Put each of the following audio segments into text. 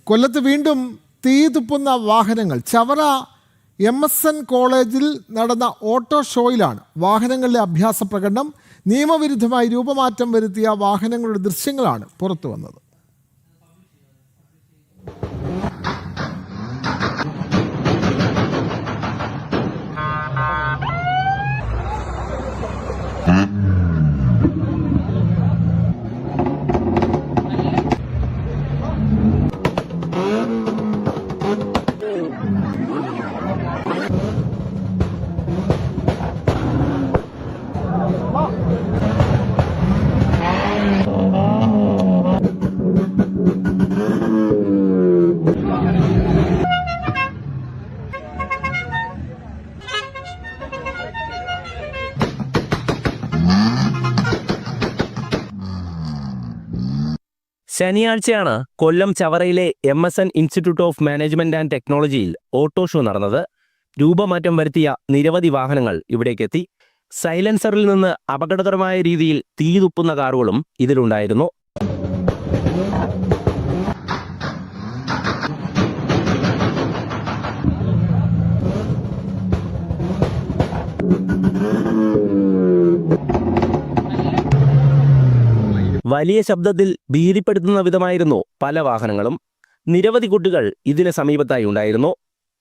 കൊല്ലത്ത് വീണ്ടും തീ തുപ്പുന്ന വാഹനങ്ങൾ. ചവറ MSN കോളേജിൽ നടന്ന ഓട്ടോ ഷോയിലാണ് വാഹനങ്ങളിലെ അഭ്യാസ പ്രകടനം. നിയമവിരുദ്ധമായി രൂപമാറ്റം വരുത്തിയ വാഹനങ്ങളുടെ ദൃശ്യങ്ങളാണ് പുറത്തു വന്നത്. ശനിയാഴ്ചയാണ് കൊല്ലം ചവറയിലെ MSN institute of management and ടെക്നോളജിയിൽ ഓട്ടോ ഷോ നടന്നത്. രൂപമാറ്റം വരുത്തിയ നിരവധി വാഹനങ്ങൾ ഇവിടേക്കെത്തി. സൈലൻസറിൽ നിന്ന് അപകടകരമായ രീതിയിൽ തീ തുപ്പുന്ന കാറുകളും ഇതിലുണ്ടായിരുന്നു. വലിയ ശബ്ദത്തിൽ ഭീതിപ്പെടുത്തുന്ന വിധമായിരുന്നു പല വാഹനങ്ങളും. നിരവധി കുട്ടികൾ ഇതിന് സമീപത്തായി ഉണ്ടായിരുന്നു.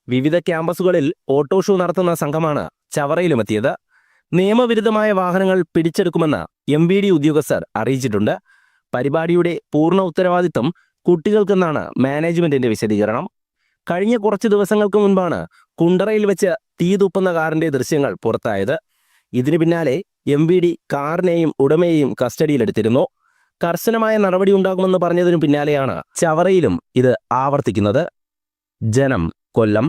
വിവിധ ക്യാമ്പസുകളിൽ ഓട്ടോ ഷോ നടത്തുന്ന സംഘമാണ് ചവറയിലുമെത്തിയത്. നിയമവിരുദ്ധമായ വാഹനങ്ങൾ പിടിച്ചെടുക്കുമെന്ന് MVD ഉദ്യോഗസ്ഥർ അറിയിച്ചിട്ടുണ്ട്. പരിപാടിയുടെ പൂർണ്ണ ഉത്തരവാദിത്തം കുട്ടികൾക്കെന്നാണ് മാനേജ്മെന്റിന്റെ വിശദീകരണം. കഴിഞ്ഞ കുറച്ച് ദിവസങ്ങൾക്ക് മുൻപാണ് കുണ്ടറയിൽ വെച്ച് തീ തുപ്പുന്ന കാറിന്റെ ദൃശ്യങ്ങൾ പുറത്തായത്. ഇതിനു പിന്നാലെ MVD കാറിനെയും ഉടമയെയും കസ്റ്റഡിയിലെടുത്തിരുന്നു. കർശനമായ നടപടി ഉണ്ടാകുമെന്ന് പറഞ്ഞതിനു പിന്നാലെയാണ് ചവറയിലും ഇത് ആവർത്തിക്കുന്നത്. ജനം, കൊല്ലം.